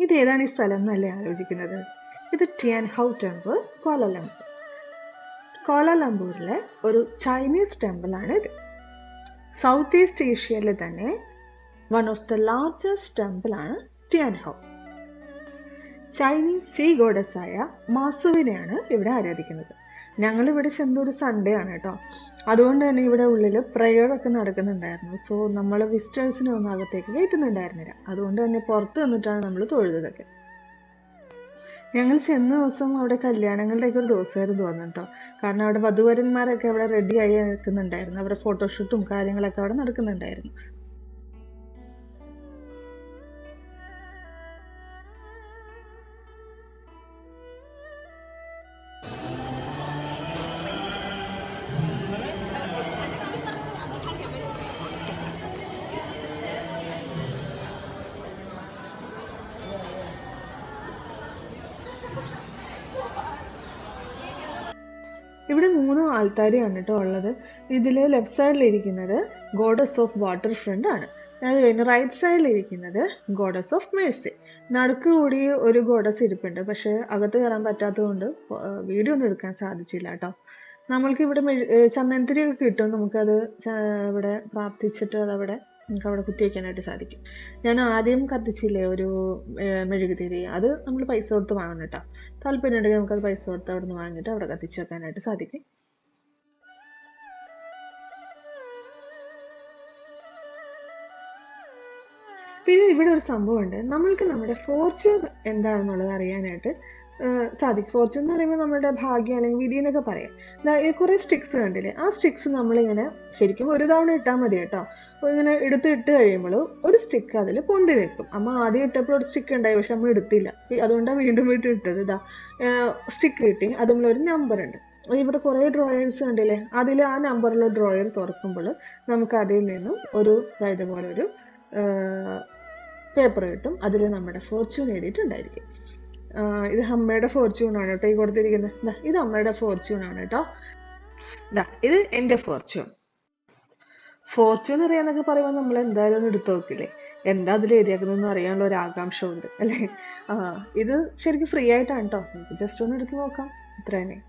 ഇത് ഏതാണ് ഈ സ്ഥലം എന്നല്ലേ ആലോചിക്കുന്നത്? ഇത് ടിയാൻ ഹൗ ടെമ്പിൾ, കോലാലംപൂർ. കോലാലംപൂരിലെ ഒരു ചൈനീസ് ടെമ്പിൾ ആണ് ഇത്. സൗത്ത് ഈസ്റ്റ് ഏഷ്യയിലെ തന്നെ one of the largest temple ആണ് ടിയാൻ ഹൗ. ചൈനീസ് സീ ഗോഡസ് ആയ മാസുവിനെയാണ് ഇവിടെ ആരാധിക്കുന്നത്. ഞങ്ങളിവിടെ ചെന്നൊരു സൺഡേ ആണ് കേട്ടോ. അതുകൊണ്ട് തന്നെ ഇവിടെ ഉള്ളിൽ പ്രയർ ഒക്കെ നടക്കുന്നുണ്ടായിരുന്നു. സോ നമ്മൾ വിസിറ്റേഴ്സിനെ ഒന്നും അകത്തേക്ക് കയറ്റുന്നുണ്ടായിരുന്നില്ല. അതുകൊണ്ട് തന്നെ പുറത്ത് നിന്നിട്ടാണ് നമ്മൾ തൊഴുതതൊക്കെ. ഞങ്ങൾ ചെന്ന ദിവസം അവിടെ കല്യാണങ്ങളുടെയൊക്കെ ഒരു ദിവസമായിരുന്നു തോന്നുന്നു കേട്ടോ. കാരണം അവിടെ വധുവരന്മാരൊക്കെ അവിടെ റെഡി ആയി നിൽക്കുന്നുണ്ടായിരുന്നു. അവരുടെ ഫോട്ടോഷൂട്ടും കാര്യങ്ങളൊക്കെ അവിടെ നടക്കുന്നുണ്ടായിരുന്നു. ഇവിടെ 3 ആൾത്താരെയാണ് കേട്ടോ ഉള്ളത്. ഇതിൽ ലെഫ്റ്റ് സൈഡിലിരിക്കുന്നത് ഗോഡസ് ഓഫ് വാട്ടർ ഫ്രണ്ട് ആണ്. അത് കഴിഞ്ഞ് റൈറ്റ് സൈഡിലിരിക്കുന്നത് ഗോഡസ് ഓഫ് മേഴ്സി. നടുക്ക് കൂടി ഒരു ഗോഡസ് ഇരിപ്പുണ്ട്. പക്ഷെ അകത്ത് കയറാൻ പറ്റാത്തതുകൊണ്ട് വീഡിയോ ഒന്നും എടുക്കാൻ സാധിച്ചില്ല കേട്ടോ. നമ്മൾക്ക് ഇവിടെ ചന്ദനത്തിരി ഒക്കെ കിട്ടും. നമുക്കത് ഇവിടെ പ്രാർത്ഥിച്ചിട്ട് അതവിടെ നമുക്ക് അവിടെ കുത്തിവെക്കാനായിട്ട് സാധിക്കും. ഞാൻ ആദ്യം കത്തിച്ചില്ലേ ഒരു മെഴുകുതിരി, അത് നമ്മൾ പൈസ കൊടുത്ത് വാങ്ങണം കേട്ടോ. താല്പര്യം ഉണ്ടെങ്കിൽ നമുക്കത് പൈസ കൊടുത്ത് അവിടെ നിന്ന് വാങ്ങിയിട്ട് അവിടെ കത്തിച്ച് വെക്കാനായിട്ട് സാധിക്കും. പിന്നെ ഇവിടെ ഒരു സംഭവമുണ്ട്. നമ്മൾക്ക് നമ്മുടെ ഫോർച്യൂൺ എന്താണെന്നുള്ളത് അറിയാനായിട്ട് സാധിക്കും. ഫോർച്യൂൺ എന്ന് പറയുമ്പോൾ നമ്മുടെ ഭാഗ്യം അല്ലെങ്കിൽ വിധി എന്നൊക്കെ പറയാം. കുറെ സ്റ്റിക്സ് കണ്ടില്ലേ? ആ സ്റ്റിക്സ് നമ്മളിങ്ങനെ ശരിക്കും ഒരു തവണ ഇട്ടാൽ മതി കേട്ടോ. ഇങ്ങനെ ഇട്ട് കഴിയുമ്പോൾ ഒരു സ്റ്റിക്ക് അതിൽ പൊന്തി നിൽക്കും. അമ്മ ആദ്യം ഇട്ടപ്പോൾ ഒരു സ്റ്റിക്ക് ഉണ്ടായി, പക്ഷെ നമ്മൾ എടുത്തില്ല. അതുകൊണ്ടാണ് വീണ്ടും ഇട്ടത്. ഇതാ സ്റ്റിക്ക് കിട്ടി. അതുപോലെ നമ്പർ ഉണ്ട്. ഇവിടെ കുറേ ഡ്രോയേഴ്സ് കണ്ടില്ലേ? അതിൽ ആ നമ്പറിലുള്ള ഡ്രോയർ തുറക്കുമ്പോൾ നമുക്ക് അതിൽ നിന്നും ഒരു ഇതുപോലെ ഒരു പേപ്പർ കിട്ടും. അതിൽ നമ്മുടെ ഫോർച്യൂൺ എഴുതിയിട്ടുണ്ടായിരിക്കും. ഇത് അമ്മയുടെ ഫോർച്യൂൺ ആണ് കേട്ടോ ഈ കൊടുത്തിരിക്കുന്നത്. ഇത് അമ്മയുടെ ഫോർച്യൂൺ ആണ് കേട്ടോ. ഇത് എൻ്റെ ഫോർച്യൂൺ. ഫോർച്യൂൺ അറിയാന്നൊക്കെ പറയുമ്പോൾ നമ്മൾ എന്തായാലും ഒന്ന് എടുത്തു നോക്കില്ലേ? എന്താ അതിൽ എഴുതിയേക്കുന്നതെന്ന് അറിയാനുള്ള ഒരു ആകാംക്ഷ ഉണ്ട് അല്ലേ? ഇത് ശരിക്കും ഫ്രീ ആയിട്ടാണ് കേട്ടോ. ജസ്റ്റ് ഒന്ന് എടുത്ത് നോക്കാം, ഇത്ര തന്നെ.